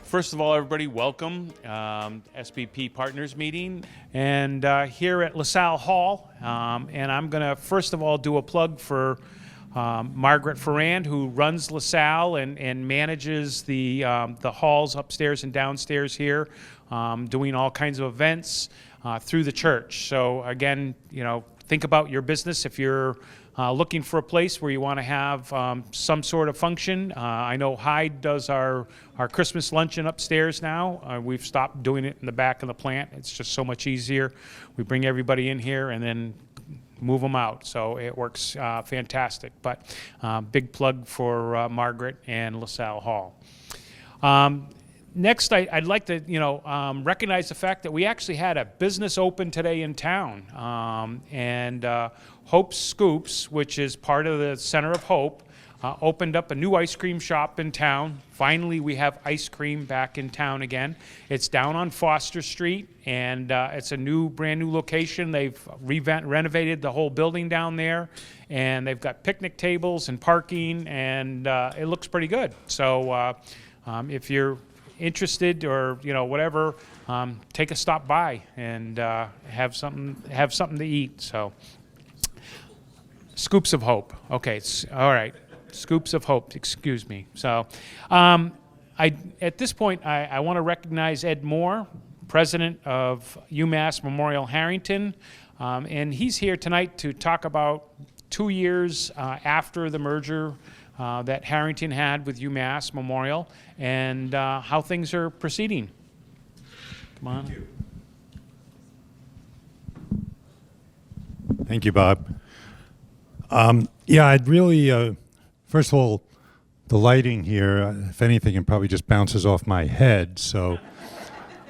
First of all, everybody, welcome. SBP Partners meeting, and here at LaSalle Hall. And I'm going to first of all do a plug for Margaret Ferrand, who runs LaSalle and manages the halls upstairs and downstairs here, doing all kinds of events through the church. So again, think about your business if you're looking for a place where you want to have some sort of function. I know Hyde does our Christmas luncheon upstairs now. We've stopped doing it in the back of the plant. It's just so much easier. We bring everybody in here and then move them out. So it works fantastic. But big plug for Margaret and LaSalle Hall. Next, I'd like to, recognize the fact that we actually had a business open today in town, and Hope's Scoops, which is part of the Center of Hope, opened up a new ice cream shop in town. Finally, we have ice cream back in town again. It's down on Foster Street, and it's a brand new location. They've renovated the whole building down there, and they've got picnic tables and parking, and it looks pretty good. So if you're interested or whatever, take a stop by and have something to eat. So Scoops of Hope. Okay, all right. Scoops of Hope, excuse me. So at this point, I want to recognize Ed Moore, president of UMass Memorial Harrington, and he's here tonight to talk about 2 years after the merger that Harrington had with UMass Memorial and how things are proceeding. Come on. Thank you. Thank you, Bob. I'd really, first of all, the lighting here, if anything, it probably just bounces off my head. So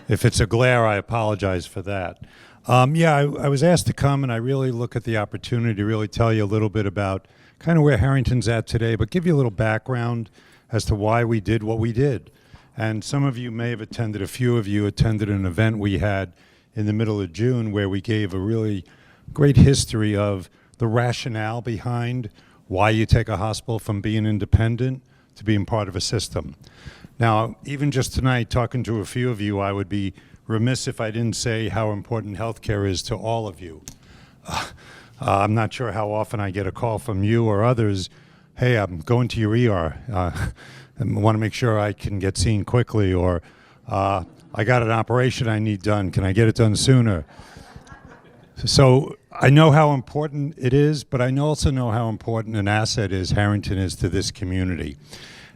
if it's a glare, I apologize for that. I was asked to come, and I really look at the opportunity to really tell you a little bit about kind of where Harrington's at today, but give you a little background as to why we did what we did. And some of you may have attended, a few of you attended an event we had in the middle of June where we gave a really great history of the rationale behind why you take a hospital from being independent to being part of a system. Now, even just tonight, talking to a few of you, I would be remiss if I didn't say how important healthcare is to all of you. I'm not sure how often I get a call from you or others, hey, I'm going to your ER. I want to make sure I can get seen quickly, or I got an operation I need done. Can I get it done sooner? So I know how important it is, but I also know how important an asset Harrington is to this community.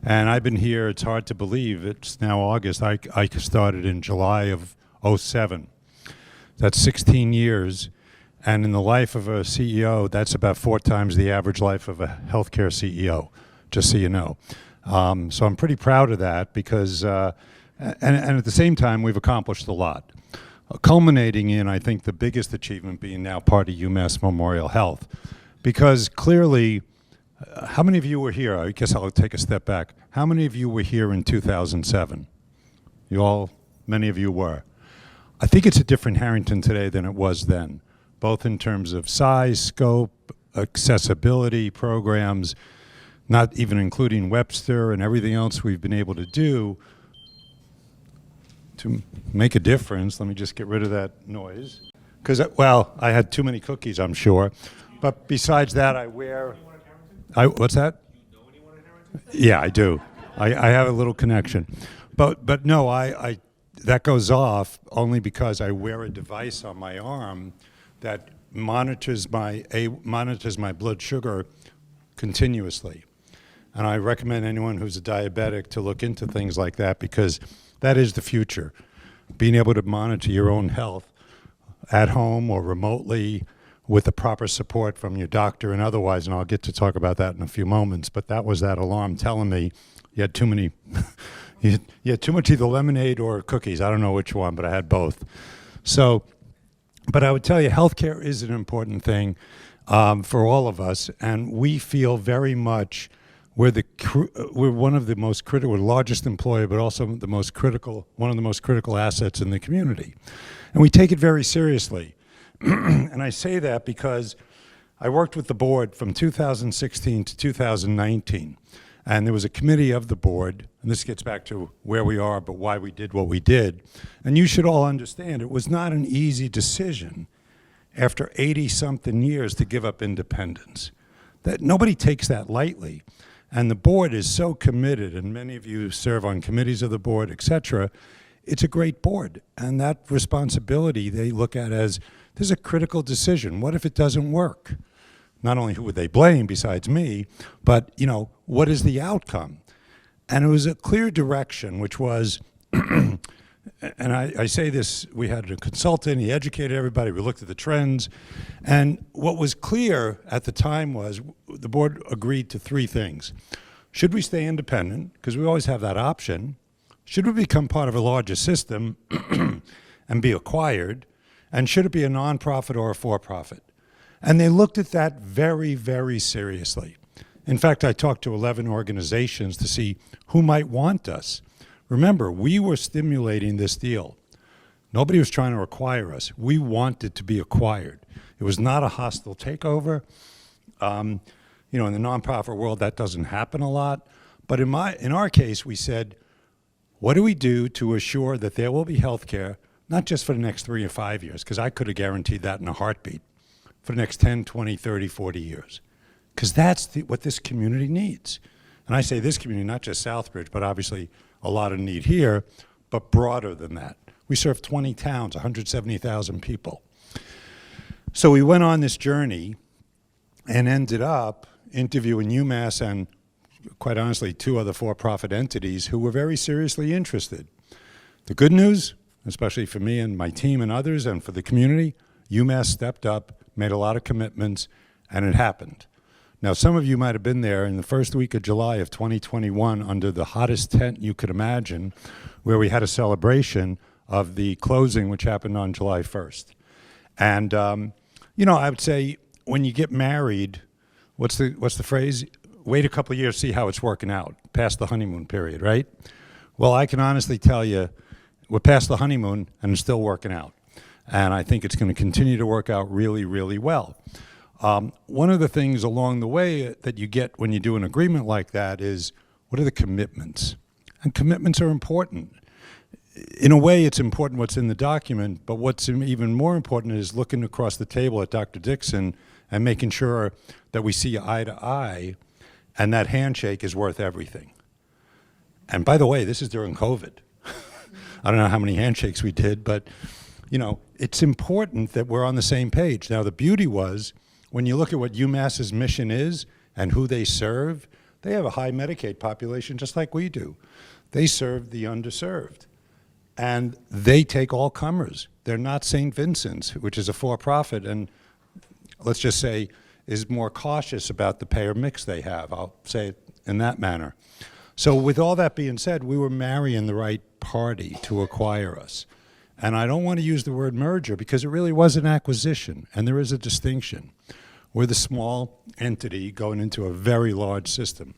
And I've been here, it's hard to believe, it's now August. I started in July of '07. That's 16 years. And in the life of a CEO, that's about 4 times the average life of a healthcare CEO, just so you know. So I'm pretty proud of that because, and at the same time, we've accomplished a lot. Culminating in, I think, the biggest achievement being now part of UMass Memorial Health. Because clearly, how many of you were here? I guess I'll take a step back. How many of you were here in 2007? Many of you were. I think it's a different Harrington today than it was then, both in terms of size, scope, accessibility programs, not even including Webster and everything else we've been able to do to make a difference. Let me just get rid of that noise. Because, I had too many cookies, I'm sure. But besides that, what's that? You know anyone in Harrington? Yeah, I do. I have a little connection. But no, that goes off only because I wear a device on my arm that monitors my blood sugar continuously. And I recommend anyone who's a diabetic to look into things like that because that is the future. Being able to monitor your own health at home or remotely with the proper support from your doctor and otherwise, and I'll get to talk about that in a few moments, but that was that alarm telling me you had too many, you had too much either lemonade or cookies. I don't know which one, but I had both. So, but I would tell you, healthcare is an important thing for all of us, and we feel very much we're one of the most critical, we're the largest employer, but also one of the most critical assets in the community. And we take it very seriously. And I say that because I worked with the board from 2016 to 2019. And there was a committee of the board, and this gets back to where we are, but why we did what we did. And you should all understand, it was not an easy decision after 80-something years to give up independence. That nobody takes that lightly. And the board is so committed, and many of you serve on committees of the board, et cetera. It's a great board. And that responsibility they look at as, there's a critical decision. What if it doesn't work? Not only who would they blame besides me, but, what is the outcome? And it was a clear direction, which was, and I say this, we had a consultant, he educated everybody, we looked at the trends, and what was clear at the time was the board agreed to three things. Should we stay independent, because we always have that option? Should we become part of a larger system and be acquired? And should it be a nonprofit or a for-profit? And they looked at that very, very seriously. In fact, I talked to 11 organizations to see who might want us. Remember, we were stimulating this deal. Nobody was trying to acquire us. We wanted to be acquired. It was not a hostile takeover. In the nonprofit world, that doesn't happen a lot. But in our case, we said, what do we do to assure that there will be health care, not just for the next 3 or 5 years, because I could have guaranteed that in a heartbeat, for the next 10, 20, 30, 40 years. Because that's what this community needs. And I say this community, not just Southbridge, but obviously a lot of need here, but broader than that. We serve 20 towns, 170,000 people. So we went on this journey and ended up interviewing UMass and, quite honestly, 2 other for-profit entities who were very seriously interested. The good news, especially for me and my team and others and for the community, UMass stepped up, made a lot of commitments, and it happened. Now, some of you might have been there in the first week of July of 2021 under the hottest tent you could imagine, where we had a celebration of the closing, which happened on July 1st. And, I would say when you get married, what's the phrase? Wait a couple of years, see how it's working out, past the honeymoon period, right? Well, I can honestly tell you, we're past the honeymoon and it's still working out. And I think it's going to continue to work out really, really well. One of the things along the way that you get when you do an agreement like that is, what are the commitments? And commitments are important. In a way, it's important what's in the document, but what's even more important is looking across the table at Dr. Dixon and making sure that we see eye to eye, and that handshake is worth everything. And by the way, this is during COVID. I don't know how many handshakes we did, but it's important that we're on the same page. Now, the beauty was, when you look at what UMass's mission is and who they serve, they have a high Medicaid population just like we do. They serve the underserved. And they take all comers. They're not St. Vincent's, which is a for-profit, and let's just say is more cautious about the payer mix they have. I'll say it in that manner. So with all that being said, we were marrying the right party to acquire us. And I don't want to use the word merger because it really was an acquisition, and there is a distinction. We're the small entity going into a very large system.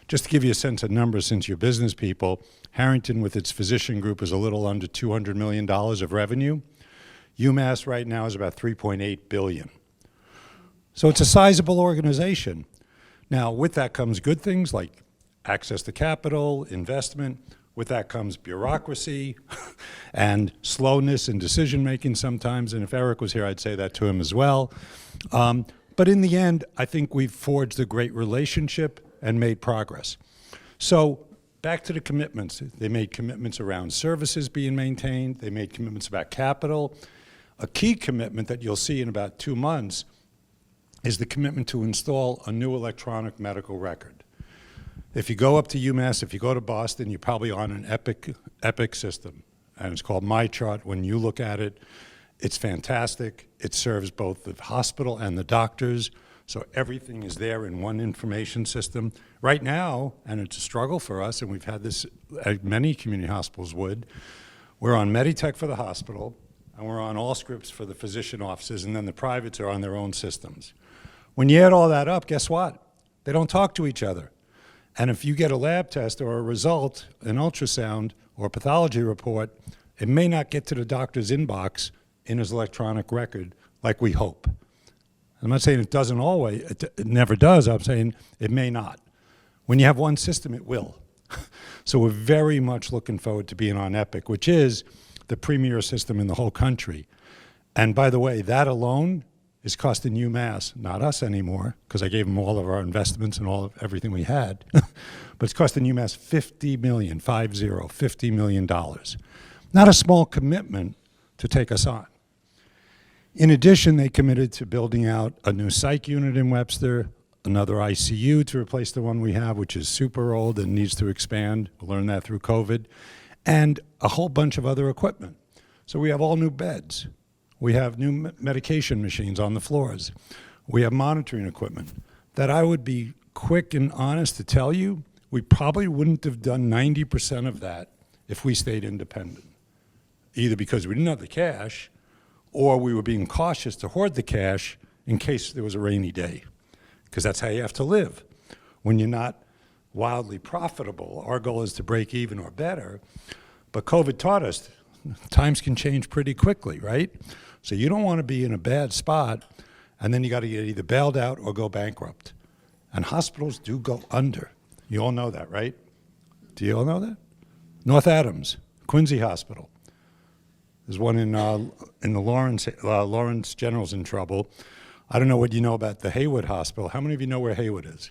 Just to give you a sense of numbers, since you're business people, Harrington with its physician group is a little under $200 million of revenue. UMass right now is about $3.8 billion. So it's a sizable organization. Now, with that comes good things like access to capital, investment. With that comes bureaucracy and slowness in decision-making sometimes. And if Eric was here, I'd say that to him as well. But in the end, I think we've forged a great relationship and made progress. So back to the commitments. They made commitments around services being maintained. They made commitments about capital. A key commitment that you'll see in about 2 months is the commitment to install a new electronic medical record. If you go up to UMass, if you go to Boston, you're probably on an Epic system, and it's called MyChart. When you look at it, it's fantastic. It serves both the hospital and the doctors, so everything is there in one information system. Right now, and it's a struggle for us, and we've had this, many community hospitals would, we're on Meditech for the hospital, and we're on Allscripts for the physician offices, and then the privates are on their own systems. When you add all that up, guess what? They don't talk to each other. And if you get a lab test or a result, an ultrasound or a pathology report, it may not get to the doctor's inbox in his electronic record like we hope. I'm not saying it doesn't always, it never does. I'm saying it may not. When you have one system, it will. So we're very much looking forward to being on Epic, which is the premier system in the whole country. And by the way, that alone is costing UMass, not us anymore, because I gave them all of our investments and all of everything we had, but it's costing UMass $50 million, $50 million. Not a small commitment to take us on. In addition, they committed to building out a new psych unit in Webster, another ICU to replace the one we have, which is super old and needs to expand. We'll learn that through COVID, and a whole bunch of other equipment. So we have all new beds. We have new medication machines on the floors. We have monitoring equipment that I would be quick and honest to tell you, we probably wouldn't have done 90% of that if we stayed independent, either because we didn't have the cash or we were being cautious to hoard the cash in case there was a rainy day, because that's how you have to live. When you're not wildly profitable, our goal is to break even or better, but COVID taught us times can change pretty quickly, right? So you don't want to be in a bad spot, and then you got to get either bailed out or go bankrupt. And hospitals do go under. You all know that, right? Do you all know that? North Adams, Quincy Hospital. There's one in the Lawrence General's in trouble. I don't know what you know about the Haywood Hospital. How many of you know where Haywood is?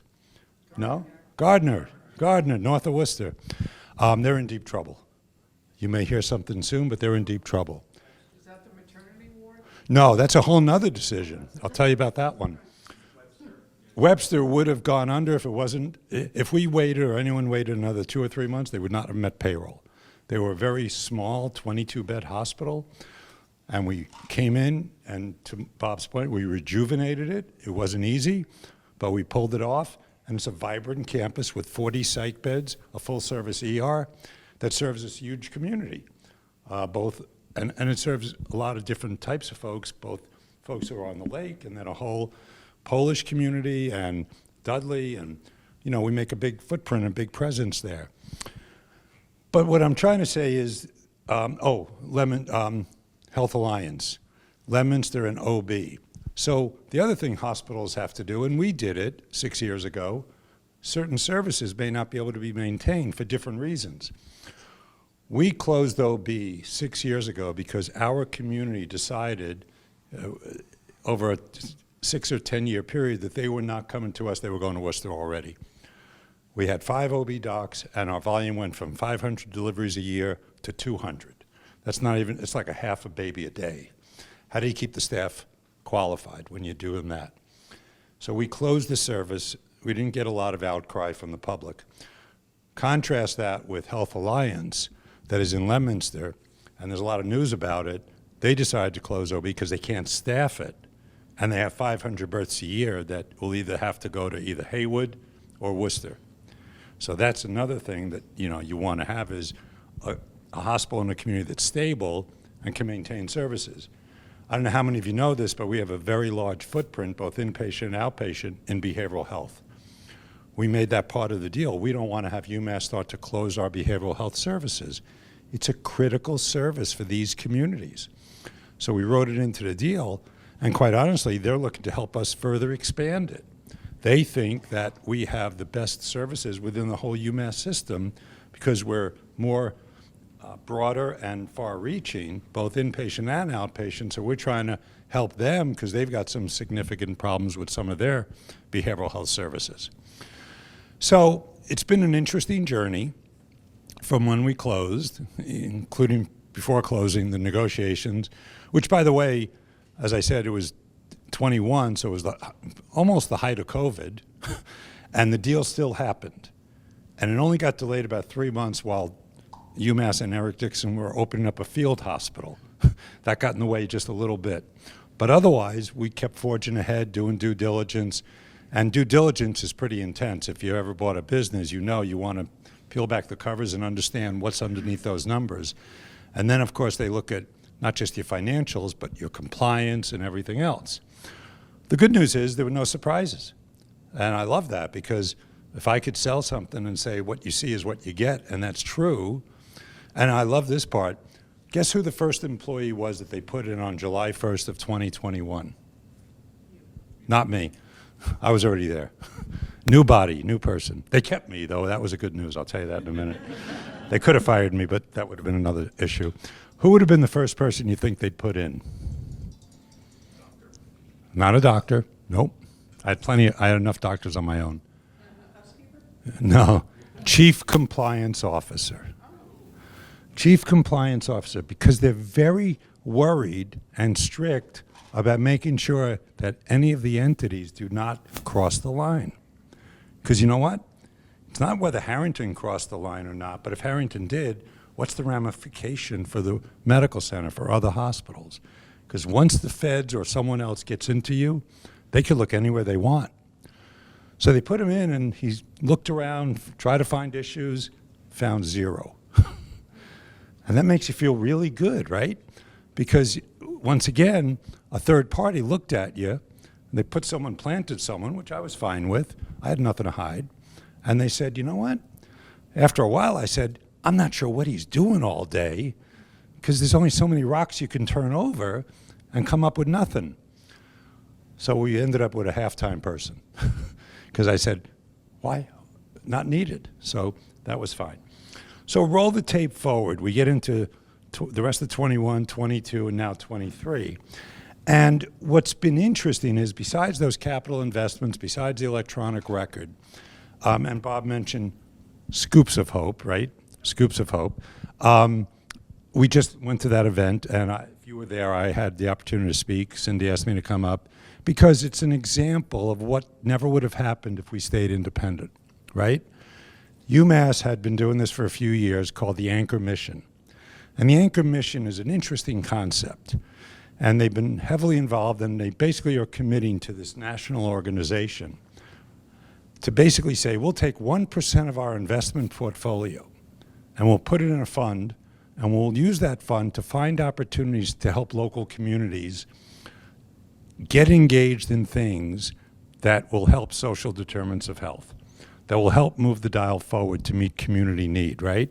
No? Gardner, north of Worcester. They're in deep trouble. You may hear something soon, but they're in deep trouble. Is that the maternity ward? No, that's a whole nother decision. I'll tell you about that one. Webster would have gone under if it wasn't, if we waited or anyone waited another 2 or 3 months, they would not have met payroll. They were a very small 22-bed hospital, and we came in, and to Bob's point, we rejuvenated it. It wasn't easy, but we pulled it off, and it's a vibrant campus with 40 psych beds, a full-service ER that serves this huge community. And it serves a lot of different types of folks, both folks who are on the lake and then a whole Polish community and Dudley, and we make a big footprint, a big presence there. But what I'm trying to say is, Health Alliance, Leominster and OB. So the other thing hospitals have to do, and we did it 6 years ago, certain services may not be able to be maintained for different reasons. We closed OB 6 years ago because our community decided over a 6 or 10 year period that they were not coming to us, they were going to Worcester already. We had 5 OB docs, and our volume went from 500 deliveries a year to 200. That's not even, it's like a half a baby a day. How do you keep the staff qualified when you're doing that? So we closed the service. We didn't get a lot of outcry from the public. Contrast that with Health Alliance that is in Leominster, and there's a lot of news about it. They decided to close OB because they can't staff it, and they have 500 births a year that will either have to go to either Haywood or Worcester. So that's another thing that you want to have is a hospital in a community that's stable and can maintain services. I don't know how many of you know this, but we have a very large footprint, both inpatient and outpatient, in behavioral health. We made that part of the deal. We don't want to have UMass start to close our behavioral health services. It's a critical service for these communities. So we wrote it into the deal, and quite honestly, they're looking to help us further expand it. They think that we have the best services within the whole UMass system because we're more broader and far-reaching, both inpatient and outpatient, so we're trying to help them because they've got some significant problems with some of their behavioral health services. So it's been an interesting journey from when we closed, including before closing the negotiations, which, by the way, as I said, it was 21, so it was almost the height of COVID, and the deal still happened. And it only got delayed about 3 months while UMass and Eric Dixon were opening up a field hospital. That got in the way just a little bit. But otherwise, we kept forging ahead, doing due diligence, and due diligence is pretty intense. If you ever bought a business, you want to peel back the covers and understand what's underneath those numbers. And then, of course, they look at not just your financials, but your compliance and everything else. The good news is there were no surprises. And I love that because if I could sell something and say what you see is what you get, and that's true, and I love this part, guess who the first employee was that they put in on July 1st of 2021? Not me. I was already there. New body, new person. They kept me, though. That was a good news. I'll tell you that in a minute. They could have fired me, but that would have been another issue. Who would have been the first person you think they'd put in? Not a doctor. Nope. I had enough doctors on my own. No. Chief Compliance Officer. Chief Compliance Officer, because they're very worried and strict about making sure that any of the entities do not cross the line. Because you know what? It's not whether Harrington crossed the line or not, but if Harrington did, what's the ramification for the medical center, for other hospitals? Because once the feds or someone else gets into you, they can look anywhere they want. So they put him in, and he looked around, tried to find issues, found zero. And that makes you feel really good, right? Because once again, a third party looked at you, and they planted someone, which I was fine with. I had nothing to hide. And they said, you know what? After a while, I said, I'm not sure what he's doing all day, because there's only so many rocks you can turn over and come up with nothing. So we ended up with a half-time person, because I said, why? Not needed. So that was fine. So roll the tape forward. We get into the rest of 21, 22, and now 23. And what's been interesting is, besides those capital investments, besides the electronic record, and Bob mentioned Scoops of Hope, right? Scoops of Hope. We just went to that event, and if you were there, I had the opportunity to speak. Cindy asked me to come up, because it's an example of what never would have happened if we stayed independent, right? UMass had been doing this for a few years, called the Anchor Mission. And the Anchor Mission is an interesting concept. And they've been heavily involved, and they basically are committing to this national organization to basically say, we'll take 1% of our investment portfolio, and we'll put it in a fund, and we'll use that fund to find opportunities to help local communities get engaged in things that will help social determinants of health, that will help move the dial forward to meet community need, right?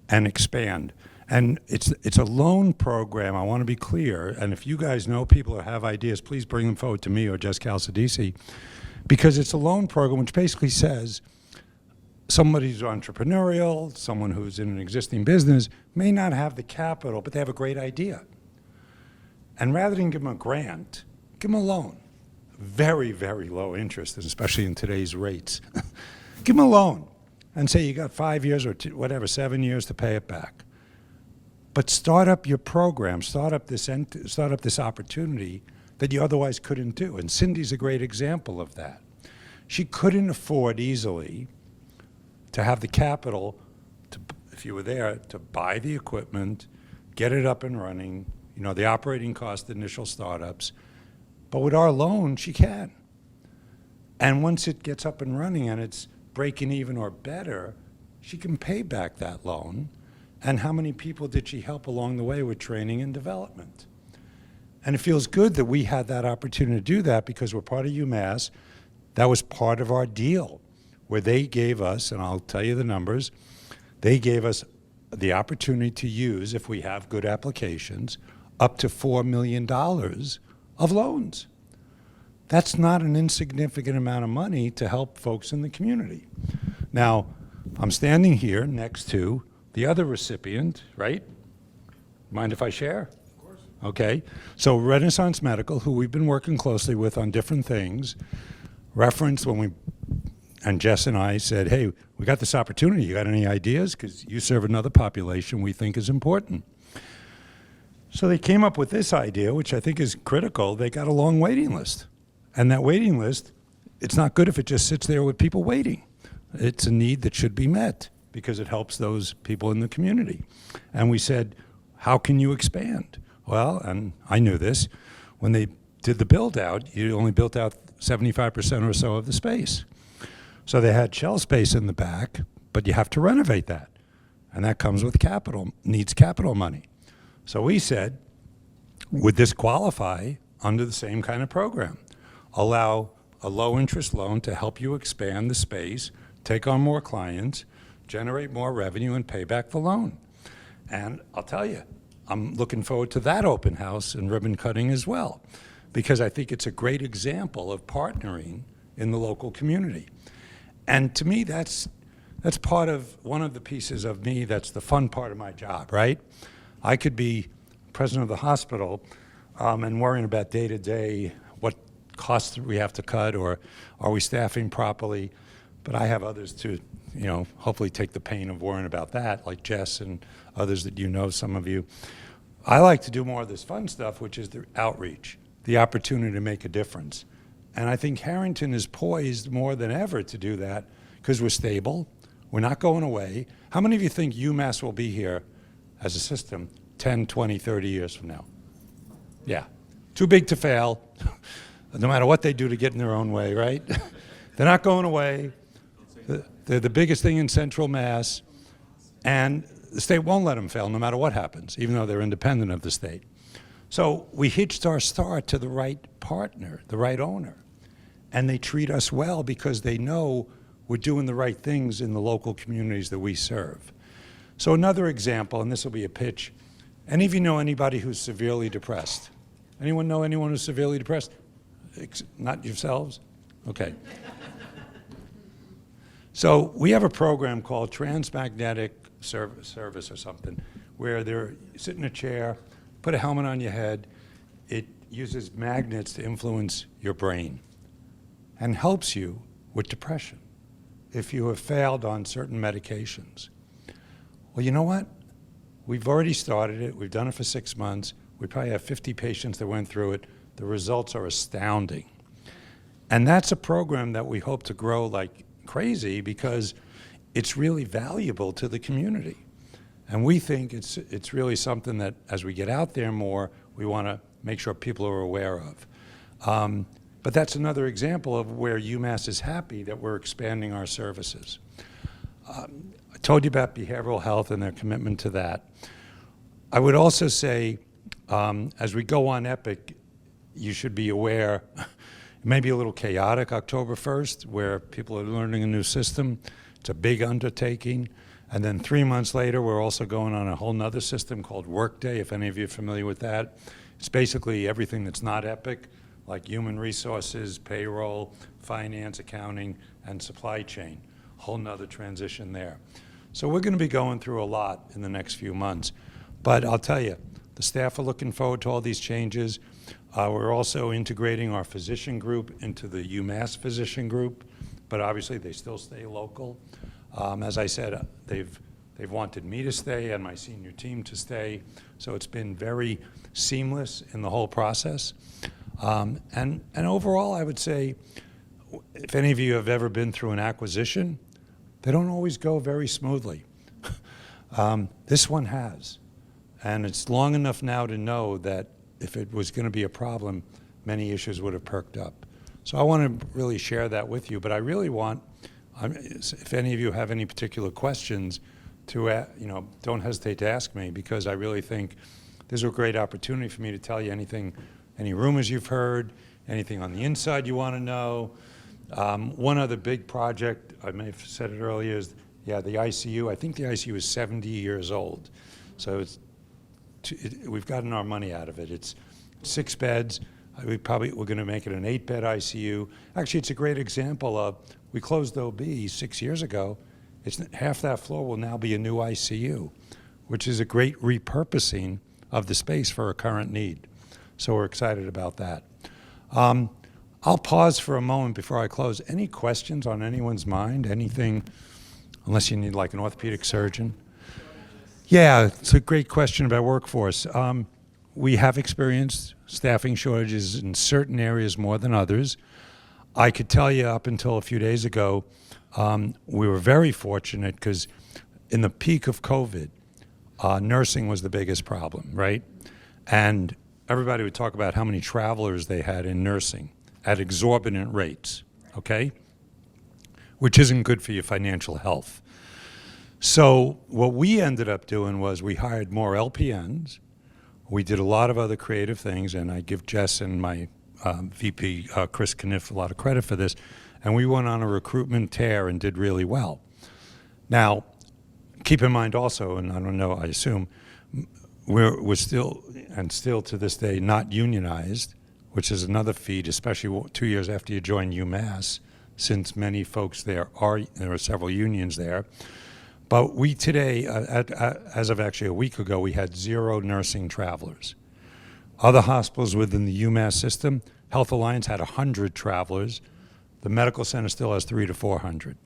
And expand. And it's a loan program, I want to be clear, and if you guys know people or have ideas, please bring them forward to me or Jess Calcidisi, because it's a loan program which basically says somebody who's entrepreneurial, someone who's in an existing business, may not have the capital, but they have a great idea. And rather than give them a grant, give them a loan. Very, very low interest, especially in today's rates. Give them a loan and say you got 5 years or 7 years to pay it back. But start up your program, start up this opportunity that you otherwise couldn't do. And Cindy's a great example of that. She couldn't afford easily to have the capital, if you were there, to buy the equipment, get it up and running, the operating cost, initial startups. But with our loan, she can. And once it gets up and running and it's breaking even or better, she can pay back that loan. And how many people did she help along the way with training and development? And it feels good that we had that opportunity to do that, because we're part of UMass. That was part of our deal, where they gave us, and I'll tell you the numbers, they gave us the opportunity to use, if we have good applications, up to $4 million of loans. That's not an insignificant amount of money to help folks in the community. Now, I'm standing here next to the other recipient, right? Mind if I share? Of course. Okay. So Renaissance Medical, who we've been working closely with on different things, referenced and Jess and I said, hey, we got this opportunity. You got any ideas? Because you serve another population we think is important. So they came up with this idea, which I think is critical. They got a long waiting list. And that waiting list, it's not good if it just sits there with people waiting. It's a need that should be met, because it helps those people in the community. And we said, how can you expand? Well, and I knew this, when they did the build out, you only built out 75% or so of the space. So they had shell space in the back, but you have to renovate that. And that comes with capital, needs capital money. So we said, would this qualify under the same kind of program? Allow a low interest loan to help you expand the space, take on more clients, generate more revenue, and pay back the loan. And I'll tell you, I'm looking forward to that open house and ribbon cutting as well, because I think it's a great example of partnering in the local community. And to me, that's part of one of the pieces of me that's the fun part of my job, right? I could be president of the hospital and worrying about day-to-day what costs we have to cut, or are we staffing properly, but I have others to, hopefully take the pain of worrying about that, like Jess and others that some of you. I like to do more of this fun stuff, which is the outreach, the opportunity to make a difference. And I think Harrington is poised more than ever to do that because we're stable, we're not going away. How many of you think UMass will be here as a system 10, 20, 30 years from now? Yeah. Too big to fail, no matter what they do to get in their own way, right? They're not going away. They're the biggest thing in Central Mass, and the state won't let them fail no matter what happens, even though they're independent of the state. So we hitched our start to the right partner, the right owner, and they treat us well because they know we're doing the right things in the local communities that we serve. So another example, and this will be a pitch. Any of you know anybody who's severely depressed? Anyone know anyone who's severely depressed? Not yourselves? Okay. So we have a program called Transmagnetic Service or something, where they're sit in a chair, put a helmet on your head. It uses magnets to influence your brain and helps you with depression if you have failed on certain medications. Well, you know what? We've already started it. We've done it for 6 months. We probably have 50 patients that went through it. The results are astounding. And that's a program that we hope to grow like crazy because it's really valuable to the community. And we think it's really something that as we get out there more, we want to make sure people are aware of. But that's another example of where UMass is happy that we're expanding our services. I told you about behavioral health and their commitment to that. I would also say, as we go on Epic, you should be aware, it may be a little chaotic October 1st, where people are learning a new system. It's a big undertaking. And then 3 months later, we're also going on a whole nother system called Workday, if any of you are familiar with that. It's basically everything that's not Epic, like human resources, payroll, finance, accounting, and supply chain. Whole nother transition there. So we're going to be going through a lot in the next few months. But I'll tell you, the staff are looking forward to all these changes. We're also integrating our physician group into the UMass physician group, but obviously they still stay local. As I said, they've wanted me to stay and my senior team to stay, so it's been very seamless in the whole process. And overall, I would say, if any of you have ever been through an acquisition, they don't always go very smoothly. This one has. And it's long enough now to know that if it was going to be a problem, many issues would have perked up. So I want to really share that with you, but I really want, if any of you have any particular questions, to don't hesitate to ask me, because I really think this is a great opportunity for me to tell you anything, any rumors you've heard, anything on the inside you want to know. One other big project, I may have said it earlier, is the ICU. I think the ICU is 70 years old, so we've gotten our money out of it. It's 6 beds. We're going to make it an 8-bed ICU. Actually, it's a great example of, we closed OB 6 years ago. Half that floor will now be a new ICU, which is a great repurposing of the space for a current need. So we're excited about that. I'll pause for a moment before I close. Any questions on anyone's mind? Anything, unless you need like an orthopedic surgeon? Yeah, it's a great question about workforce. We have experienced staffing shortages in certain areas more than others. I could tell you up until a few days ago, we were very fortunate because in the peak of COVID, nursing was the biggest problem, right? And everybody would talk about how many travelers they had in nursing at exorbitant rates, okay? Which isn't good for your financial health. So what we ended up doing was we hired more LPNs. We did a lot of other creative things, and I give Jess and my VP, Chris Kniff, a lot of credit for this. And we went on a recruitment tear and did really well. Now, keep in mind also, and I don't know, I assume, we're still, and still to this day, not unionized. which is another feat, especially 2 years after you join UMass, since many folks there are several unions there. But we today, as of actually a week ago, we had 0 nursing travelers. Other hospitals within the UMass system, Health Alliance had 100 travelers. The medical center still has 300 to 400.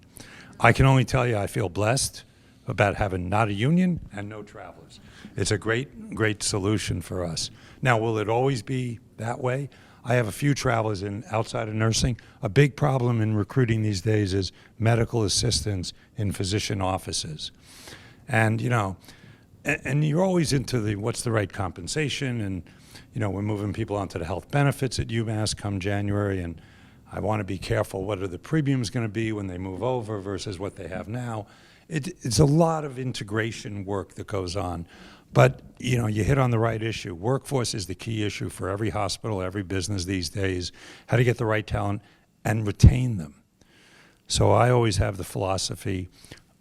I can only tell you I feel blessed about having not a union and no travelers. It's a great solution for us. Now, will it always be that way? I have a few travelers outside of nursing. A big problem in recruiting these days is medical assistants in physician offices. And, and you're always into what's the right compensation, and, we're moving people onto the health benefits at UMass come January, and I want to be careful what are the premiums going to be when they move over versus what they have now. It's a lot of integration work that goes on. But, you hit on the right issue. Workforce is the key issue for every hospital, every business these days, how to get the right talent and retain them. So I always have the philosophy,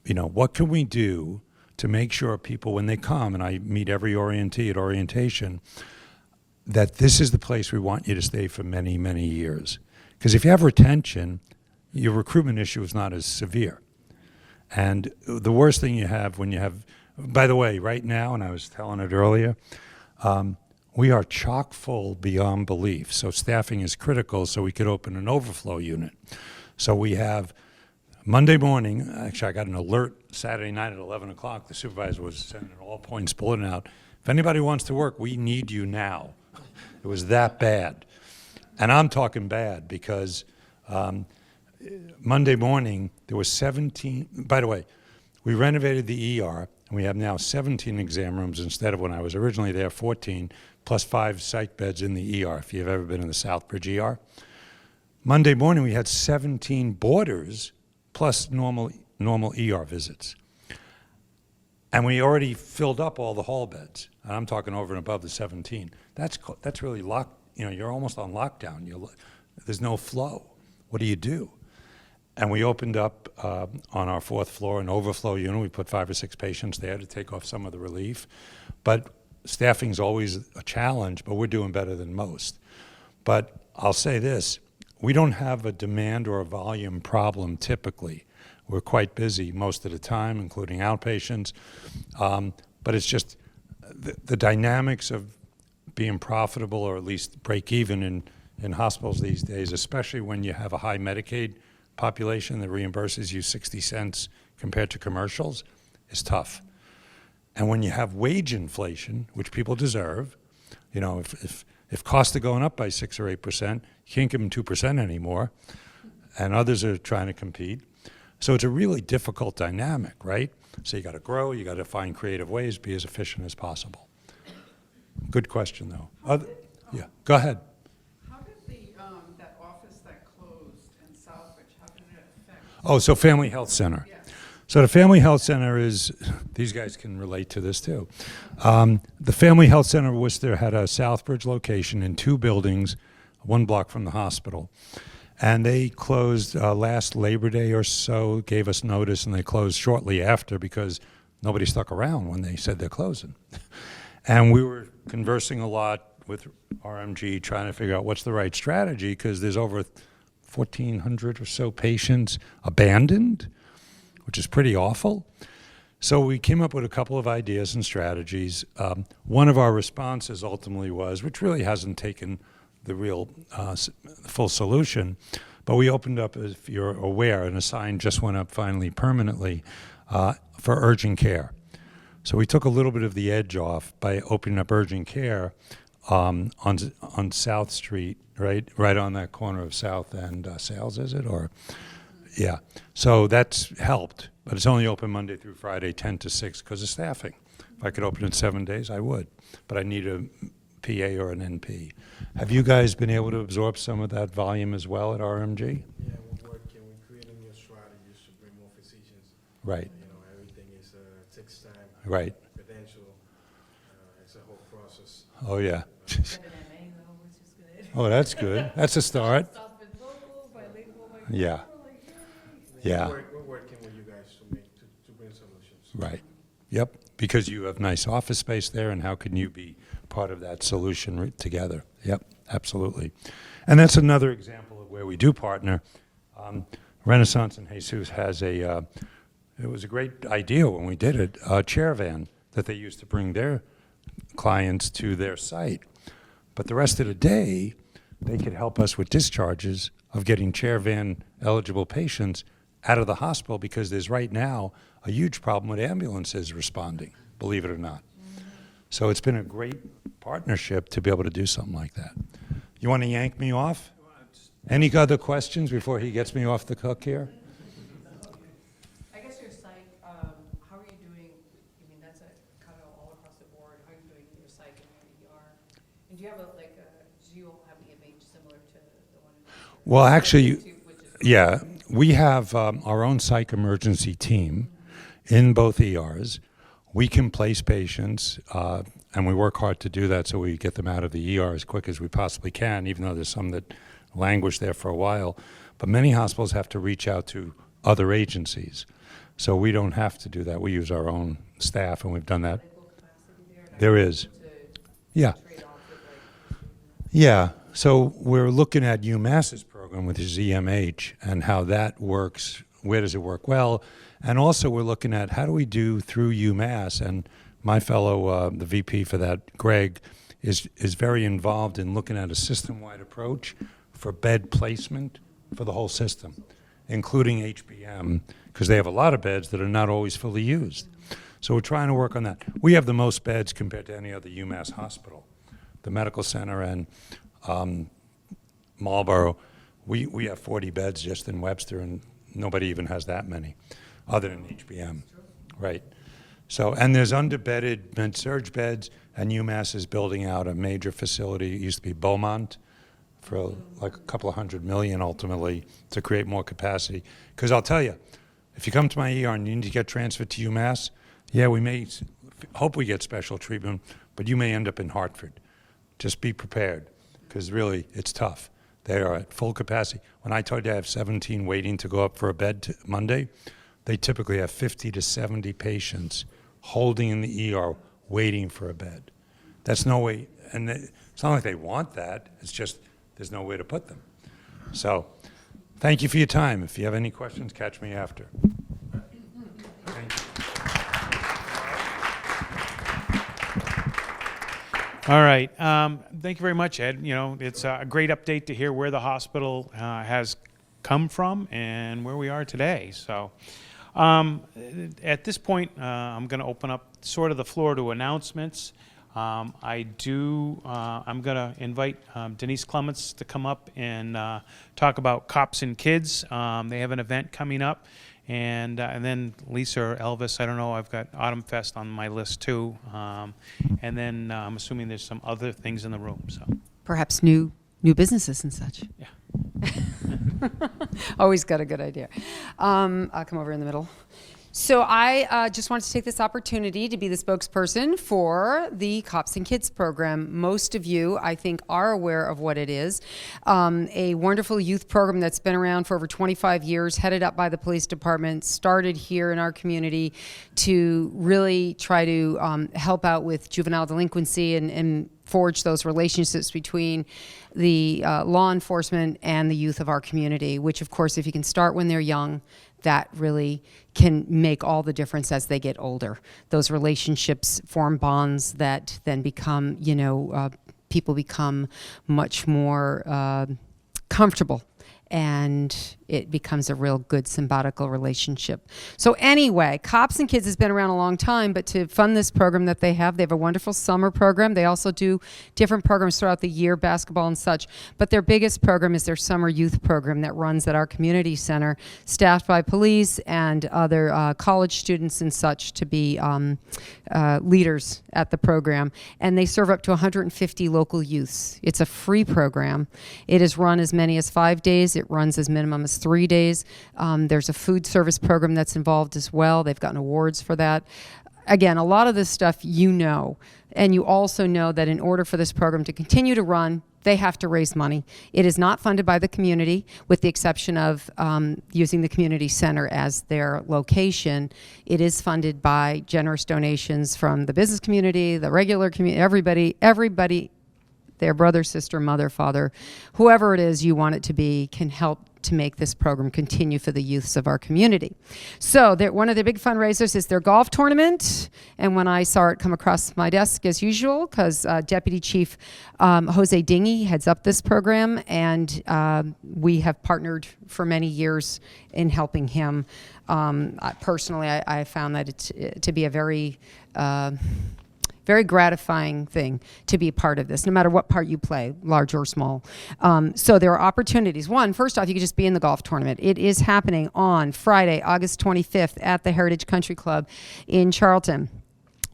what can we do to make sure people, when they come, and I meet every orientee at orientation, that this is the place we want you to stay for many, many years. Because if you have retention, your recruitment issue is not as severe. And the worst thing you have when you have, by the way, right now, and I was telling it earlier, we are chock full beyond belief. So staffing is critical, so we could open an overflow unit. So we have Monday morning, actually I got an alert Saturday night at 11 o'clock. The supervisor was sending an all points bulletin out. If anybody wants to work, we need you now. It was that bad. And I'm talking bad because Monday morning, there was 17, by the way, we renovated the ER, and we have now 17 exam rooms instead of when I was originally there, 14, plus 5 psych beds in the ER, if you've ever been in the Southbridge ER. Monday morning, we had 17 boarders plus normal ER visits. And we already filled up all the hall beds. And I'm talking over and above the 17. That's really locked. You're almost on lockdown. There's no flow. What do you do? And we opened up on our 4th floor an overflow unit. We put 5 or 6 patients there to take off some of the relief. But staffing's always a challenge, but we're doing better than most. But I'll say this, we don't have a demand or a volume problem typically. We're quite busy most of the time, including outpatients. But it's just the dynamics of being profitable, or at least break even in hospitals these days, especially when you have a high Medicaid population that reimburses you 60 cents compared to commercials, is tough. And when you have wage inflation, which people deserve, if costs are going up by 6 or 8%, you can't give them 2% anymore, and others are trying to compete. So it's a really difficult dynamic, right? So you got to grow, you got to find creative ways, be as efficient as possible. Good question, though. Yeah, go ahead. How did that office that closed in Southbridge, how did it affect? Oh, so Family Health Center. Yes. So the Family Health Center is, these guys can relate to this too. The Family Health Center of Worcester had a Southbridge location in 2 buildings, 1 block from the hospital. And they closed last Labor Day or so, gave us notice, and they closed shortly after because nobody stuck around when they said they're closing. And we were conversing a lot with RMG, trying to figure out what's the right strategy, because there's over 1,400 or so patients abandoned, which is pretty awful. So we came up with a couple of ideas and strategies. One of our responses ultimately was, which really hasn't taken the real full solution, but we opened up, if you're aware, and a sign just went up finally permanently for urgent care. So we took a little bit of the edge off by opening up urgent care on South Street, right on that corner of South and Sales, is it? Or yeah. So that's helped, but it's only open Monday through Friday, 10 to 6, because of staffing. If I could open it 7 days, I would, but I need a PA or an NP. Have you guys been able to absorb some of that volume as well at RMG? Yeah, we're working, we're creating new strategies to bring more physicians. Right. Everything takes time. Right. Credential, it's a whole process. Oh, yeah. Better than mango, which is good. Oh, that's good. That's a start. Stop it local, bilingual, like, Yeah. like, yay. Yeah. We're working with you guys to bring solutions. Right. Yep. Because you have nice office space there, and how can you be part of that solution together. Yep, absolutely. And that's another example of where we do partner. Renaissance and Jesus has it was a great idea when we did it, a chair van that they used to bring their clients to their site. But the rest of the day, they could help us with discharges of getting chair van eligible patients out of the hospital, because there's right now a huge problem with ambulances responding, believe it or not. So it's been a great partnership to be able to do something like that. You want to yank me off? Any other questions before he gets me off the hook here? I guess your site, how are you doing, I mean, that's a kind of all across the board, how are you doing in your site and your ER? And do you have do you have EMH similar to the one? Well, actually, yeah, we have our own psych emergency team in both ERs. We can place patients, and we work hard to do that so we get them out of the ER as quick as we possibly can, even though there's some that languish there for a while. But many hospitals have to reach out to other agencies. So we don't have to do that. We use our own staff, and we've done that. There is. Yeah. Yeah. So we're looking at UMass's program with his EMH and how that works. Where does it work well? And also we're looking at how do we do through UMass, and my fellow, the VP for that, Greg, is very involved in looking at a system-wide approach for bed placement for the whole system, including HBM, because they have a lot of beds that are not always fully used. So we're trying to work on that. We have the most beds compared to any other UMass hospital. The medical center and Marlboro, we have 40 beds just in Webster, and nobody even has that many, other than HBM, right? So, and there's underbedded med-surg beds, and UMass is building out a major facility. It used to be Beaumont for like a couple of $100 million ultimately to create more capacity. Because I'll tell you, if you come to my ER and you need to get transferred to UMass, yeah, we may hope we get special treatment, but you may end up in Hartford. Just be prepared, because really it's tough. They are at full capacity. When I told you I have 17 waiting to go up for a bed Monday, they typically have 50 to 70 patients holding in the ER waiting for a bed. That's no way, and it's not like they want that, it's just there's no way to put them. So thank you for your time. If you have any questions, catch me after. Thank you. All right. Thank you very much, Ed. You know, it's a great update to hear where the hospital has come from and where we are today. So at this point, I'm going to open up sort of the floor to announcements. I'm going to invite Denise Clements to come up and talk about Cops and Kids. They have an event coming up. And then Lisa or Elvis, I don't know, I've got Autumn Fest on my list too. And then I'm assuming there's some other things in the room. So Perhaps new businesses and such. Yeah. Always got a good idea. I'll come over in the middle. So I just wanted to take this opportunity to be the spokesperson for the Cops and Kids program. Most of you, I think, are aware of what it is. A wonderful youth program that's been around for over 25 years, headed up by the police department, started here in our community to really try to help out with juvenile delinquency and forge those relationships between the law enforcement and the youth of our community, which, of course, if you can start when they're young, that really can make all the difference as they get older. Those relationships form bonds that then become, people become much more comfortable, and it becomes a real good symbiotical relationship. So anyway, Cops and Kids has been around a long time, but to fund this program that they have a wonderful summer program. They also do different programs throughout the year, basketball and such, but their biggest program is their summer youth program that runs at our community center, staffed by police and other college students and such to be leaders at the program. And they serve up to 150 local youths. It's a free program. It is run as many as 5 days. It runs as minimum as 3 days. There's a food service program that's involved as well. They've gotten awards for that. again, a lot of this stuff you know, and you also know that in order for this program to continue to run, they have to raise money. It is not funded by the community, with the exception of using the community center as their location. It is funded by generous donations from the business community, the regular community, everybody, their brother, sister, mother, father, whoever it is you want it to be, can help to make this program continue for the youths of our community. So one of the big fundraisers is their golf tournament. And when I saw it come across my desk, as usual, because Deputy Chief Jose Dingy heads up this program, and we have partnered for many years in helping him. Personally, I found that it to be a very gratifying thing to be a part of this, no matter what part you play, large or small. So there are opportunities. First off, you could just be in the golf tournament. It is happening on Friday, August 25th at the Heritage Country Club in Charlton.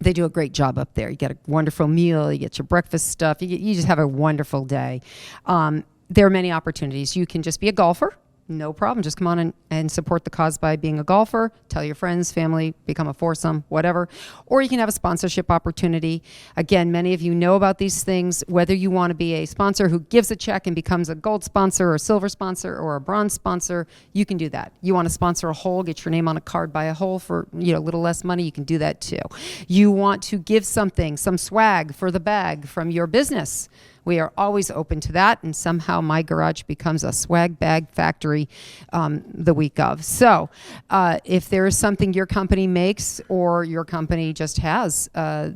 They do a great job up there. You get a wonderful meal, you get your breakfast stuff, you just have a wonderful day. There are many opportunities. You can just be a golfer. No problem. Just come on and support the cause by being a golfer. Tell your friends, family, become a foursome, whatever. Or you can have a sponsorship opportunity. Again, many of you know about these things. Whether you want to be a sponsor who gives a check and becomes a gold sponsor or a silver sponsor or a bronze sponsor, you can do that. You want to sponsor a hole, get your name on a card, buy a hole for a little less money, you can do that too. You want to give something, some swag for the bag from your business. We are always open to that, and somehow my garage becomes a swag bag factory the week of. So if there is something your company makes or your company just has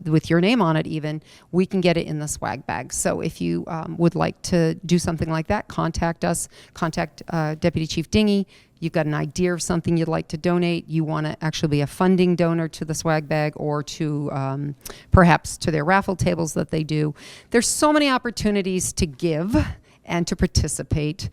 with your name on it even, we can get it in the swag bag. So if you would like to do something like that, contact us, contact Deputy Chief Dingy. You've got an idea of something you'd like to donate, you want to actually be a funding donor to the swag bag or to perhaps to their raffle tables that they do. There's so many opportunities to give and to participate,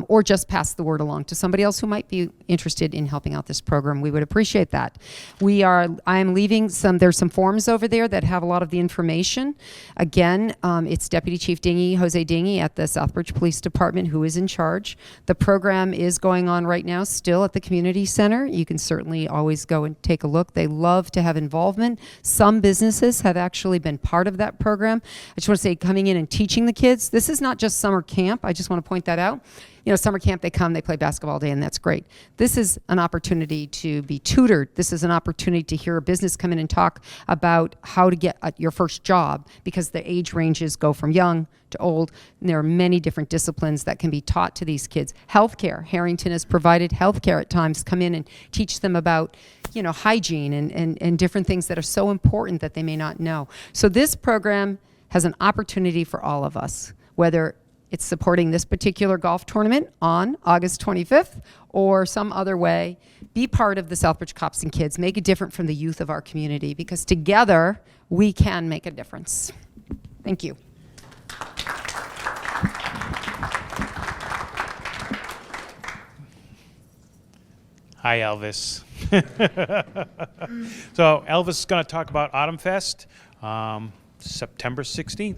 or just pass the word along to somebody else who might be interested in helping out this program. We would appreciate that. I am leaving there's some forms over there that have a lot of the information. Again, it's Deputy Chief Dingy, Jose Dingy at the Southbridge Police Department, who is in charge. The program is going on right now still at the community center. You can certainly always go and take a look. They love to have involvement. Some businesses have actually been part of that program. I just want to say, coming in and teaching the kids, this is not just summer camp. I just want to point that out. Summer camp, they come, they play basketball all day, and that's great. This is an opportunity to be tutored. This is an opportunity to hear a business come in and talk about how to get your first job, because the age ranges go from young to old, and there are many different disciplines that can be taught to these kids. Healthcare. Harrington has provided healthcare at times. Come in and teach them about hygiene and different things that are so important that they may not know. So this program has an opportunity for all of us, whether it's supporting this particular golf tournament on August 25th or some other way. Be part of the Southbridge Cops and Kids. Make a difference from the youth of our community, because together we can make a difference. Thank you. Hi, Elvis. So Elvis is going to talk about Autumn Fest, September 16th.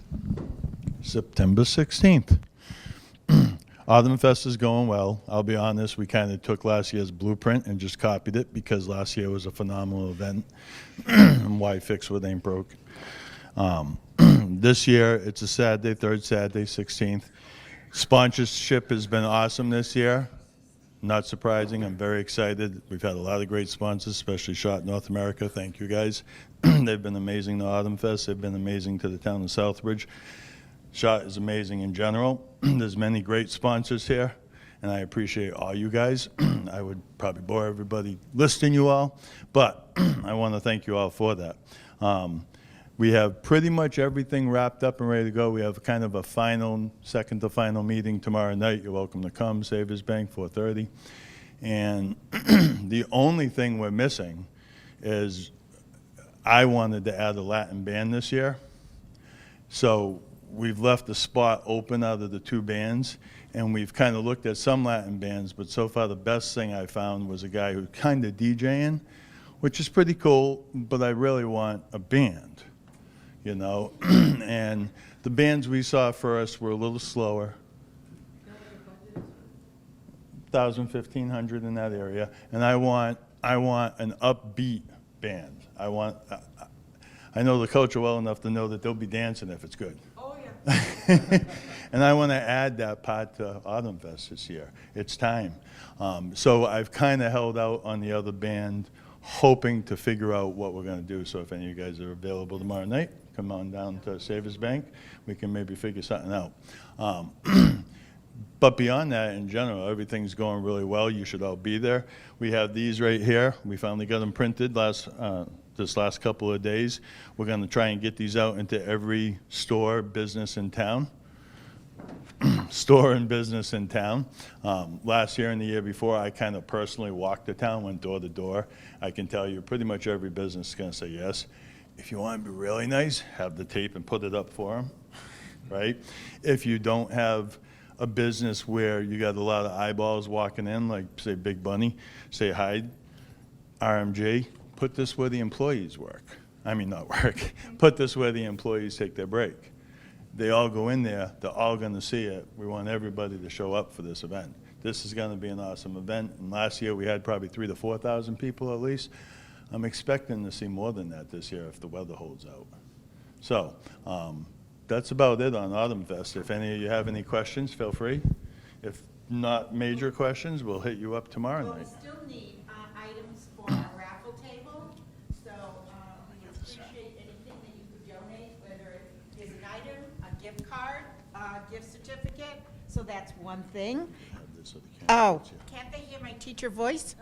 September 16th. Autumn Fest is going well. I'll be honest, we kind of took last year's blueprint and just copied it because last year was a phenomenal event. And why fix what ain't broke? This year, it's a Saturday, third Saturday, 16th. Sponsorship has been awesome this year. Not surprising. I'm very excited. We've had a lot of great sponsors, especially Shot North America. Thank you, guys. They've been amazing to Autumn Fest. They've been amazing to the town of Southbridge. Shot is amazing in general. There's many great sponsors here, and I appreciate all you guys. I would probably bore everybody listing you all, but I want to thank you all for that. We have pretty much everything wrapped up and ready to go. We have kind of a second to final meeting tomorrow night. You're welcome to come, Savers Bank, 4:30. And the only thing we're missing is I wanted to add a Latin band this year. So we've left the spot open out of the two bands, and we've kind of looked at some Latin bands, but so far the best thing I found was a guy who's kind of DJing, which is pretty cool, but I really want a band, and the bands we saw first were a little slower. 1,000, 1,500 in that area, and I want an upbeat band. I know the culture well enough to know that they'll be dancing if it's good. Oh, yeah. And I want to add that part to Autumn Fest this year. It's time. So I've kind of held out on the other band, hoping to figure out what we're going to do. So if any of you guys are available tomorrow night, come on down to Savers Bank. We can maybe figure something out. But beyond that, in general, everything's going really well. You should all be there. We have these right here. We finally got them printed this last couple of days. We're going to try and get these out into every store, business in town. Store and business in town. Last year and the year before, I kind of personally walked the town, went door to door. I can tell you pretty much every business is going to say yes. If you want to be really nice, have the tape and put it up for them, right? If you don't have a business where you got a lot of eyeballs walking in, like say Big Bunny, say hi, RMJ, put this where the employees work. I mean, not work. Put this where the employees take their break. They all go in there. They're all going to see it. We want everybody to show up for this event. This is going to be an awesome event. And last year we had probably 3,000 to 4,000 people at least. I'm expecting to see more than that this year if the weather holds out. So that's about it on Autumn Fest. If any of you have any questions, feel free. If not major questions, we'll hit you up tomorrow Well, we night. still need items for our raffle table, so we appreciate anything that you could donate, whether it is an item, a gift card, a gift certificate, so that's one thing. Have this so the camera Oh, gets you. can't they hear my teacher voice?